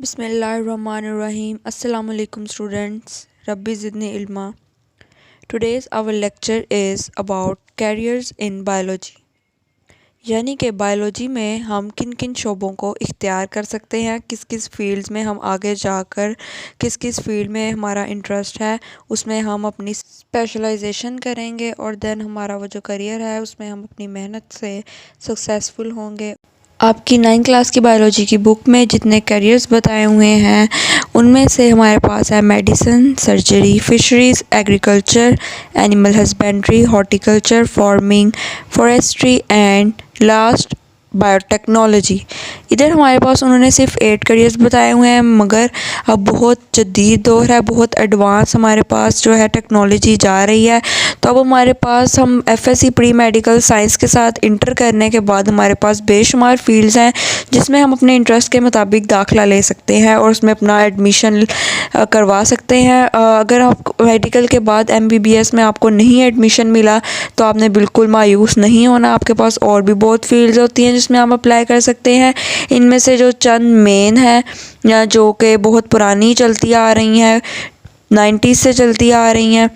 Bismillahirrahmanirrahim. Assalamu alaikum students. Rabbi zidni ilma. Today's our lecture is about careers in biology. यानी कि biology में हम किन किन शोबों को इख्तियार कर सकते हैं, किस किस फील्ड्स में हम आगे जाकर किस किस फील्ड में हमारा इंटरेस्ट है उसमें हम अपनी स्पेशलाइजेशन करेंगे और देन हमारा वो जो करियर है उसमें हम अपनी मेहनत से सक्सेसफुल होंगे। आपकी 9th क्लास की बायोलॉजी की बुक में जितने करियर्स बताए हुए हैं उनमें से हमारे पास है medicine, surgery, fisheries, agriculture, animal husbandry, horticulture, farming, forestry and last biotechnology. इधर हमारे पास उन्होंने सिर्फ 8 करियर्स बताए हुए हैं, मगर अब बहुत जदीद दौर है, बहुत एडवांस हमारे पास जो है टेक्नोलॉजी जा रही है। तो अब हमारे पास हम एफएससी प्री मेडिकल साइंस के साथ इंटर करने के बाद हमारे पास बेशुमार फील्ड्स हैं जिसमें हम अपने इंटरेस्ट के मुताबिक दाखिला ले सकते हैं और उसमें अपना एडमिशन करवा सकते हैं। अगर आप मेडिकल के बाद एमबीबीएस में आपको नहीं एडमिशन मिला तो आपने बिल्कुल मायूस नहीं होना। आपके पास और भी बहुत फील्ड्स होती हैं जिसमें हम अप्लाई कर सकते हैं। इनमें से जो चंद मेन है या जो कि बहुत पुरानी चलती आ रही हैं, 90s से चलती आ रही हैं,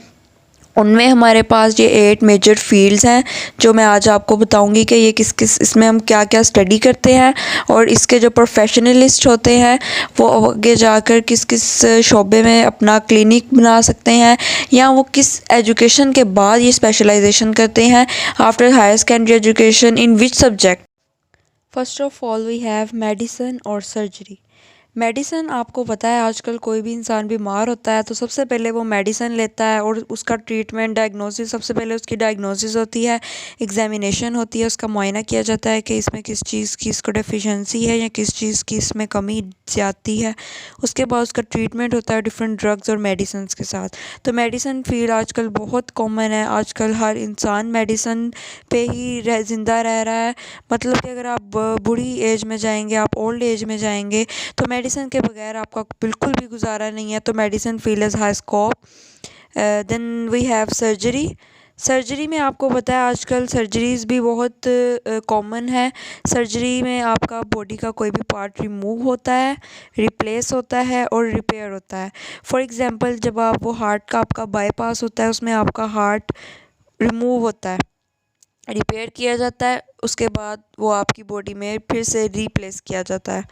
उनमें हमारे पास ये 8 मेजर फील्ड्स हैं जो मैं आज आपको बताऊंगी कि ये किस किस इसमें हम क्या क्या स्टडी करते हैं और इसके जो प्रोफेशनलिस्ट होते हैं वो आगे जाकर किस किस शोबे में अपना क्लिनिक बना सकते हैं या वो किस एजुकेशन के बाद ये स्पेशलाइजेशन करते हैं after higher secondary education in which subject. First of all we have medicine और सर्जरी। मेडिसिन, आपको पता है आजकल कोई भी इंसान बीमार होता है तो सबसे पहले वो मेडिसिन लेता है और उसका ट्रीटमेंट, डायग्नोसिस, सबसे पहले उसकी डायग्नोसिस होती है, एग्जामिनेशन होती है, उसका मुआयना किया जाता है कि इसमें किस चीज़ की इसको डेफिशिएंसी है या किस चीज़ की इसमें कमी ज़्यादती है। उसके बाद उसका ट्रीटमेंट होता है डिफरेंट ड्रग्स और मेडिसिन के साथ। तो मेडिसिन फील्ड आजकल बहुत कॉमन है, आजकल हर इंसान मेडिसिन पे ही ज़िंदा रह रहा है। मतलब कि अगर आप बूढ़ी एज में जाएंगे, आप ओल्ड एज में जाएंगे तो मेडिसिन के बगैर आपका बिल्कुल भी गुजारा नहीं है। तो medicine field is high scope. Then we have surgery. Surgery में आपको पता है आजकल सर्जरीज़ भी बहुत कॉमन है। सर्जरी में आपका बॉडी का कोई भी पार्ट रिमूव होता है, रिप्लेस होता है और रिपेयर होता है। फॉर एग्ज़ाम्पल, जब आप वो हार्ट का आपका बाईपास होता है उसमें आपका हार्ट रिमूव होता है, रिपेयर किया जाता है, उसके बाद वो आपकी बॉडी में फिर से रिप्लेस किया जाता है।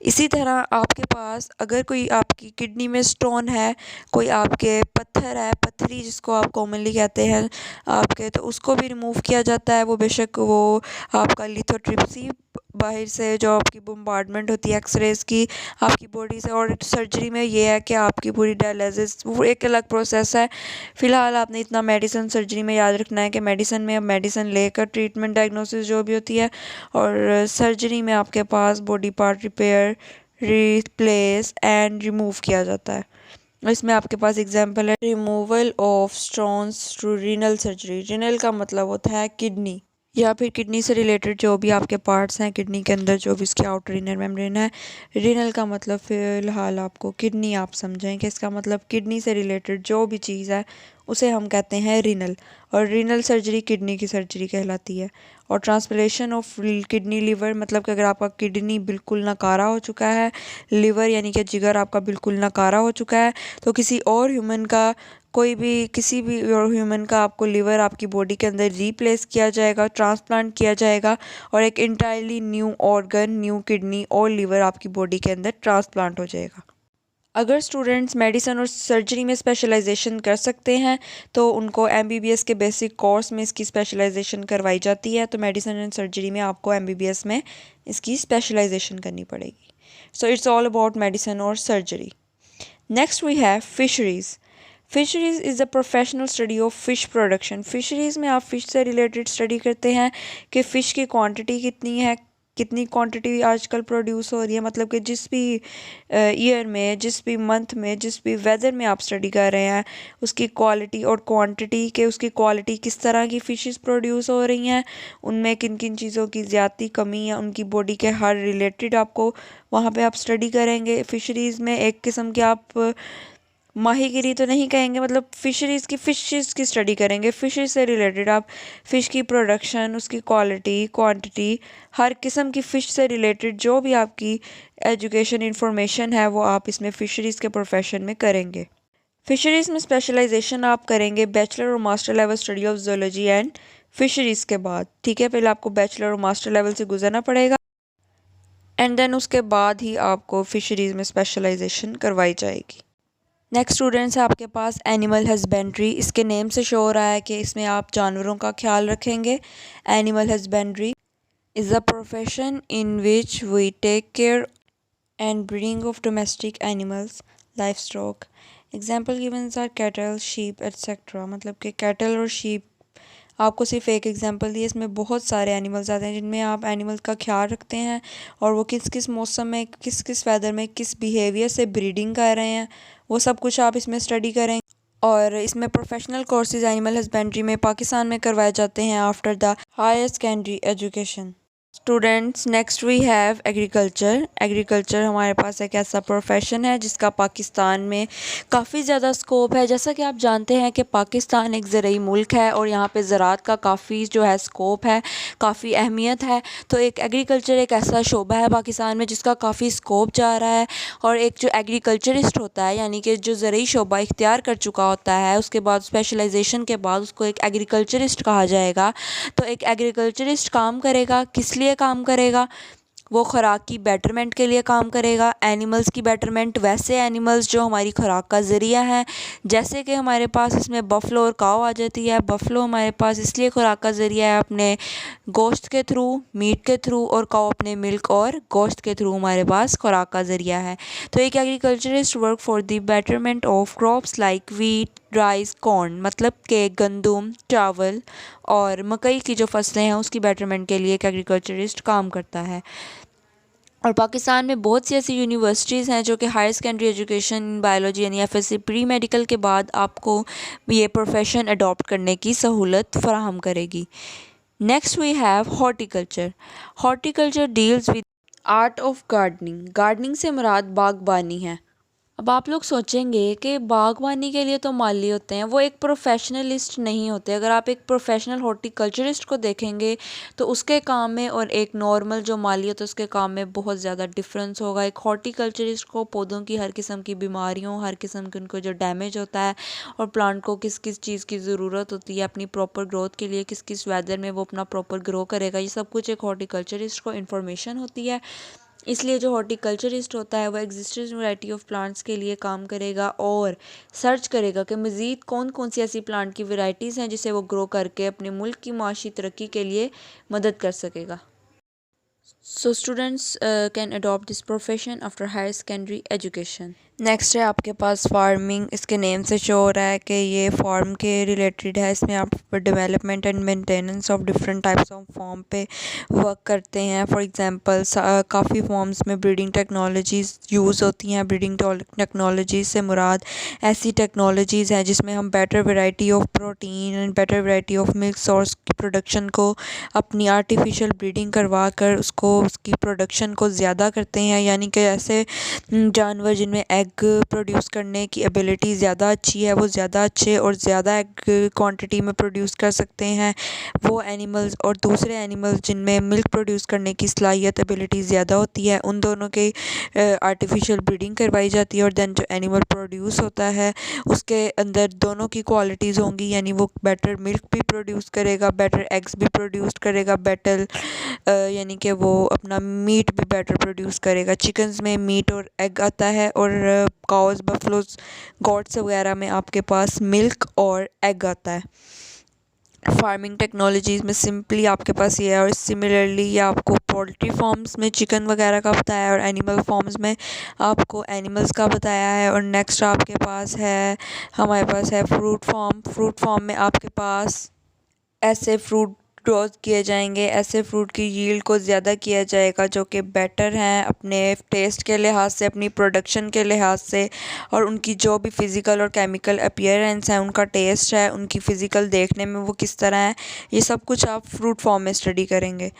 इसी तरह आपके पास अगर कोई आपकी किडनी में स्टोन है, कोई आपके पत्थर है, पत्थरी जिसको आप कॉमनली कहते हैं आपके, तो उसको भी रिमूव किया जाता है। वो बेशक वो आपका लिथोट्रिप्सी बाहर से जो आपकी बम्बार्डमेंट होती है एक्सरेज की आपकी बॉडी से, और सर्जरी में ये है कि आपकी पूरी डायलिसिस, वो एक अलग प्रोसेस है। फ़िलहाल आपने इतना मेडिसिन सर्जरी में याद रखना है कि मेडिसिन में अब मेडिसिन लेकर ट्रीटमेंट डायग्नोसिस जो भी होती है, और सर्जरी में आपके पास body part repair, replace and remove किया जाता है। इसमें आपके पास एग्जांपल है removal of stones through renal surgery. Renal का मतलब होता है किडनी या फिर किडनी से रिलेटेड जो भी आपके पार्ट्स हैं किडनी के अंदर, जो भी इसकी आउटर इनर मेम्ब्रेन है। रीनल का मतलब फ़िलहाल आपको किडनी आप समझें कि इसका मतलब किडनी से रिलेटेड जो भी चीज़ है उसे हम कहते हैं रीनल, और रीनल सर्जरी किडनी की सर्जरी कहलाती है। और ट्रांसप्लांटेशन ऑफ किडनी लिवर, मतलब कि अगर आपका किडनी बिल्कुल नकारा हो चुका है, लिवर यानी कि जिगर आपका बिल्कुल नकारा हो चुका है, तो किसी और ह्यूमन का, कोई भी किसी भी और ह्यूमन का आपको लिवर आपकी बॉडी के अंदर रीप्लेस किया जाएगा, ट्रांसप्लांट किया जाएगा और एक entirely new organ, new kidney और लिवर आपकी बॉडी के अंदर ट्रांसप्लांट हो जाएगा। अगर स्टूडेंट्स मेडिसिन और सर्जरी में स्पेशलाइजेशन कर सकते हैं तो उनको एमबीबीएस के बेसिक कोर्स में इसकी स्पेशलाइजेशन करवाई जाती है। तो मेडिसिन एंड सर्जरी में आपको एमबीबीएस में इसकी स्पेशलाइजेशन करनी पड़ेगी। So it's all about medicine और surgery. Next we have fisheries. Fisheries is a professional study of fish production. Fisheries में आप फ़िश से रिलेटेड स्टडी करते हैं कि फ़िश की क्वांटिटी कितनी है, कितनी क्वांटिटी आजकल प्रोड्यूस हो रही है। मतलब कि जिस भी ईयर में, जिस भी मंथ में, जिस भी वेदर में आप स्टडी कर रहे हैं उसकी क्वालिटी और क्वांटिटी, के उसकी क्वालिटी किस तरह की फ़िशेस प्रोड्यूस हो रही हैं, उनमें किन किन चीज़ों की ज़्यादा कमी है, उनकी बॉडी के हर रिलेटेड आपको वहाँ पे आप स्टडी करेंगे। फ़िशरीज़ में एक किस्म के आप माहीगिरी तो नहीं कहेंगे, मतलब फ़िशेज़ की स्टडी करेंगे। फ़िशेज़ से रिलेटेड आप फ़िश की प्रोडक्शन, उसकी क्वालिटी, क्वांटिटी, हर किस्म की फ़िश से रिलेटेड जो भी आपकी एजुकेशन इन्फॉर्मेशन है वो आप इसमें फ़िशरीज़ के प्रोफेशन में करेंगे। फ़िशरीज़ में स्पेशलाइजेशन आप करेंगे बैचलर और master level study of zoology and फ़िशरीज़ के बाद। ठीक है, पहले आपको बैचलर और मास्टर लेवल से गुजरना पड़ेगा एंड देन उसके बाद ही आपको फ़िशरीज़ में स्पेशलाइजेशन करवाई जाएगी। नेक्स्ट स्टूडेंट्स है आपके पास एनिमल हस्बेंड्री। इसके नेम से शो हो रहा है कि इसमें आप जानवरों का ख्याल रखेंगे। Animal husbandry is a profession in which we take care and breeding of domestic animals, life stock. Example givens are cattle, sheep etcetera. मतलब कि कैटल और शीप आपको सिर्फ एक एग्जांपल दिए, इसमें बहुत सारे एनिमल्स आते हैं जिनमें आप एनिमल्स का ख्याल रखते हैं और वो किस किस मौसम में, किस किस वेदर में, किस बिहेवियर से ब्रीडिंग कर रहे हैं, वो सब कुछ आप इसमें स्टडी करें। और इसमें प्रोफेशनल कोर्सेज एनिमल हस्बेंड्री में पाकिस्तान में करवाए जाते हैं after the higher secondary education. Students, next we have agriculture. Agriculture हमारे पास एक ऐसा प्रोफेशन है जिसका पाकिस्तान में काफ़ी ज़्यादा स्कोप है। जैसा कि आप जानते हैं कि पाकिस्तान एक ज़रूरी मुल्क है और यहाँ पे ज़राअत का काफ़ी जो है स्कोप है, काफ़ी अहमियत है। तो एक एग्रीकल्चर एक ऐसा शोबा है पाकिस्तान में जिसका काफ़ी स्कोप जा रहा है। और एक जो एग्रीकल्चरिस्ट होता है, यानी कि जो ज़रूरी शोबा इख्तियार कर चुका होता है, उसके बाद स्पेशलाइजेशन के बाद उसको एक एग्रीकल्चरिस्ट कहा जाएगा। तो एक एग्रीकल्चरिस्ट काम करेगा, किस लिए काम करेगा? वो खुराक की बेटरमेंट के लिए काम करेगा, एनिमल्स की बेटरमेंट, वैसे एनिमल्स जो हमारी खुराक का ज़रिया है। जैसे कि हमारे पास इसमें बफलो और काव आ जाती है। बफलो हमारे पास इसलिए खुराक का ज़रिया है अपने गोश्त के थ्रू, मीट के थ्रू, और काव अपने मिल्क और गोश्त के थ्रू हमारे पास खुराक का ज़रिया है। तो एक agriculturist work for the betterment of crops like wheat, rice, corn. मतलब कि गंदम, चावल और मकई की जो फसलें हैं उसकी बेटरमेंट के लिए एक एग्रीकल्चरिस्ट काम करता है। और पाकिस्तान में बहुत सी ऐसी यूनिवर्सिटीज़ हैं जो कि higher secondary education in biology यानी एफएससी प्री मेडिकल के बाद आपको ये प्रोफेशन अडॉप्ट करने की सहूलत फराहम करेगी। Next we have horticulture. Horticulture deals with art of gardening. Gardening से मुराद बागबानी है। अब आप लोग सोचेंगे कि बागवानी के लिए तो माली होते हैं, वो एक प्रोफेशनलिस्ट नहीं होते। अगर आप एक प्रोफेशनल हॉर्टिकल्चरिस्ट को देखेंगे तो उसके काम में और एक नॉर्मल जो माली होता है उसके काम में बहुत ज़्यादा डिफरेंस होगा। एक हॉर्टिकल्चरिस्ट को पौधों की हर किस्म की बीमारियों, हर किस्म के उनको जो डैमेज होता है और प्लांट को किस किस चीज़ की ज़रूरत होती है अपनी प्रॉपर ग्रोथ के लिए, किस किस वेदर में वो अपना प्रॉपर ग्रो करेगा, ये सब कुछ एक हॉर्टिकल्चरिस्ट को इन्फॉर्मेशन होती है। इसलिए जो हॉर्टिकल्चरिस्ट होता है वह एग्जिस्टिंग वैरायटी ऑफ प्लांट्स के लिए काम करेगा और सर्च करेगा कि मज़ीद कौन कौन सी ऐसी प्लांट की वैरायटीज़ हैं जिसे वो ग्रो करके अपने मुल्क की माशी तरक्की के लिए मदद कर सकेगा। So students can adopt this profession after higher secondary education. Next है आपके पास फार्मिंग। इसके नेम से शो हो रहा है कि ये फार्म के रिलेटेड है। इसमें आप development and maintenance of different types of farm पे वर्क करते हैं। फॉर एग्जांपल काफ़ी फार्म्स में ब्रीडिंग टेक्नोलॉजीज़ यूज़ होती हैं। ब्रीडिंग टेक्नोलॉजीज़ से मुराद ऐसी टेक्नोलॉजीज़ हैं जिसमें हम better variety of protein and better variety of milk source की प्रोडक्शन को अपनी आर्टिफिशियल ब्रीडिंग करवा कर उसकी प्रोडक्शन को ज़्यादा करते हैं। यानी कि ऐसे जानवर जिनमें एग प्रोड्यूस करने की एबिलिटी ज़्यादा अच्छी है, वो ज़्यादा अच्छे और ज़्यादा एग क्वांटिटी में प्रोड्यूस कर सकते हैं वो एनिमल्स, और दूसरे एनिमल्स जिनमें मिल्क प्रोड्यूस करने की सलाहियत एबिलिटी ज़्यादा होती है, उन दोनों के आर्टिफिशियल ब्रीडिंग करवाई जाती है। और देन जो एनिमल प्रोड्यूस होता है उसके अंदर दोनों की क्वालिटीज़ होंगी, यानी वो बेटर मिल्क भी प्रोड्यूस करेगा, बेटर एग्स भी प्रोड्यूस करेगा, बेटर यानी कि वो अपना मीट भी बेटर प्रोड्यूस करेगा। चिकन्स में मीट और एग आता है और काउस, बफलोज, गॉट्स वगैरह में आपके पास मिल्क और एग आता है। फार्मिंग टेक्नोलॉजीज़ में सिंपली आपके पास ये है। और सिमिलरली ये आपको पोल्ट्री फार्म्स में चिकन वगैरह का बताया है और एनिमल फार्म्स में आपको एनिमल्स का बताया है। और नेक्स्ट आपके पास है, हमारे पास है फ्रूट फार्म। फ्रूट फार्म में आपके पास ऐसे फ्रूट ग्रोथ किए जाएंगे, ऐसे फ्रूट की यील्ड को ज़्यादा किया जाएगा जो कि बेटर हैं अपने टेस्ट के लिहाज से, अपनी प्रोडक्शन के लिहाज से, और उनकी जो भी फ़िज़िकल और केमिकल अपीयरेंस है, उनका टेस्ट है, उनकी फ़िज़िकल देखने में वो किस तरह है, ये सब कुछ आप फ्रूट फॉर्म में स्टडी करेंगे।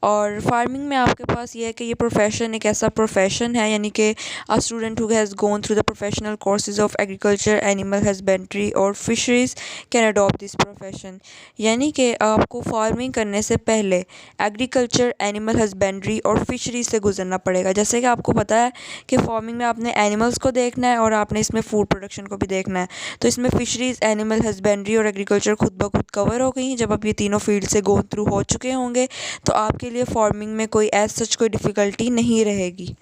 और फार्मिंग में आपके पास ये है कि ये प्रोफेशन एक ऐसा प्रोफेशन है, यानी कि a student who has gone through the professional courses of agriculture, animal husbandry और fisheries can adopt this profession. यानी कि आपको फार्मिंग करने से पहले एग्रीकल्चर, एनिमल हस्बेंड्री और फिशरीज से गुजरना पड़ेगा। जैसे कि आपको पता है कि फार्मिंग में आपने एनिमल्स को देखना है और आपने इसमें फूड प्रोडक्शन को भी देखना है, तो इसमें फिशरीज़, एनिमल हस्बेंड्री और एग्रीकल्चर खुद ब खुद कवर हो गई। जब आप ये तीनों फील्ड से गो थ्रू हो चुके होंगे तो आपके लिए फार्मिंग में कोई एज सच कोई डिफ़िकल्टी नहीं रहेगी।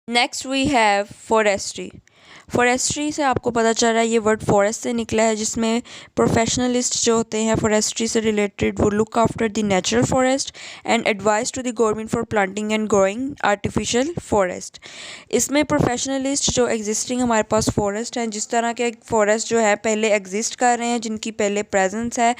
Next we have forestry. Forestry से आपको पता चल रहा है ये वर्ड फॉरेस्ट से निकला है, जिसमें प्रोफेशनलिस्ट जो होते हैं फॉरेस्ट्री से रिलेटेड वो look after the natural forest and advice to the government for planting and growing artificial forest. इसमें प्रोफेशनलिस्ट जो एग्जिस्टिंग हमारे पास फॉरेस्ट हैं, जिस तरह के फॉरेस्ट जो है पहले एग्जिस्ट कर रहे हैं, जिनकी पहले प्रेजेंस है,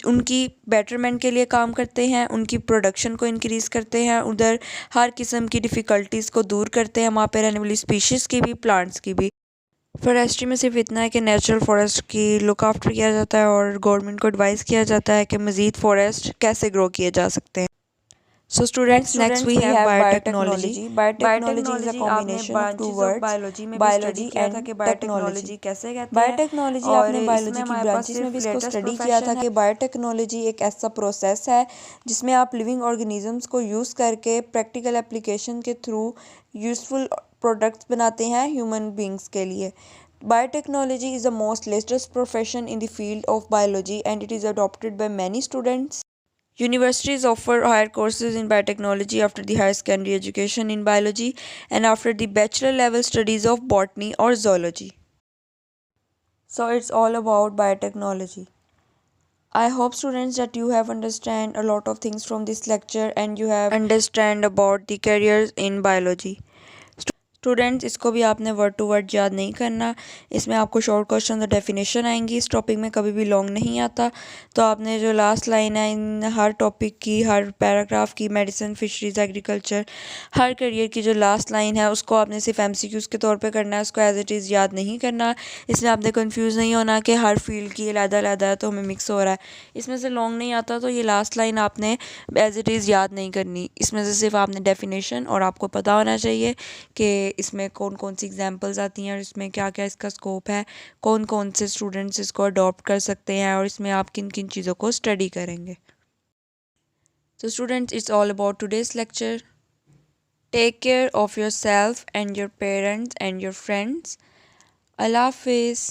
उनकी बेटरमेंट के लिए काम करते हैं, उनकी प्रोडक्शन को इंक्रीज़ करते हैं, उधर हर किस्म की डिफ़िकल्टीज़ को दूर करते हैं, वहाँ पे रहने वाली स्पीशीज़ की भी, प्लांट्स की भी। फॉरेस्ट्री में सिर्फ इतना है कि नेचुरल फॉरेस्ट की लुक आफ्टर किया जाता है और गवर्नमेंट को एडवाइस किया जाता है कि मज़ीद फॉरेस्ट कैसे ग्रो किए जा सकते हैं। So students, next we have biotechnology. Biotechnology is a combination of two words, biology and technology. कैसे कहते हैं? बायोटेक्नोलॉजी आपने बायोलॉजी की ब्रांचेस में भी इसको स्टडी किया था कि बायोटेक्नोलॉजी एक ऐसा प्रोसेस है जिसमें आप लिविंग ऑर्गेनिजम्स को यूज़ करके प्रैक्टिकल एप्लीकेशन के थ्रू यूज़फुल प्रोडक्ट्स बनाते हैं ह्यूमन बींग्स के लिए। Biotechnology is the most latest profession in the field of biology and it is adopted by many students. Universities offer higher courses in biotechnology after the higher secondary education in biology and after the bachelor level studies of botany or zoology. So it's all about biotechnology. I hope students that you have understand a lot of things from this lecture and you have understand about the careers in biology. Students, इसको भी आपने word to word याद नहीं करना, इसमें आपको short question और definition आएंगी। इस टॉपिक में कभी भी लॉन्ग नहीं आता, तो आपने जो लास्ट लाइन है इन हर टॉपिक की, हर पैराग्राफ की, medicine, fisheries, agriculture, her career की जो लास्ट लाइन है उसको आपने सिर्फ एमसीक्यूज़ के तौर पे करना है, उसको एज इट इज़ याद नहीं करना। इसमें आपने कन्फ्यूज़ नहीं होना कि हर फील्ड की अलग-अलग है तो हमें मिक्स हो रहा है। इसमें से लॉन्ग नहीं आता तो ये लास्ट लाइन आपने एज इट इज़ याद नहीं करनी। इसमें से सिर्फ आपने डेफिनेशन और आपको पता होना चाहिए कि इसमें कौन कौन सी एग्जांपल्स आती हैं और इसमें क्या क्या इसका स्कोप है, कौन कौन से स्टूडेंट्स इसको अडॉप्ट कर सकते हैं और इसमें आप किन किन चीज़ों को स्टडी करेंगे। तो students, it's all about today's lecture. Take care of yourself and your parents and your friends. अल्लाह हाफिज़।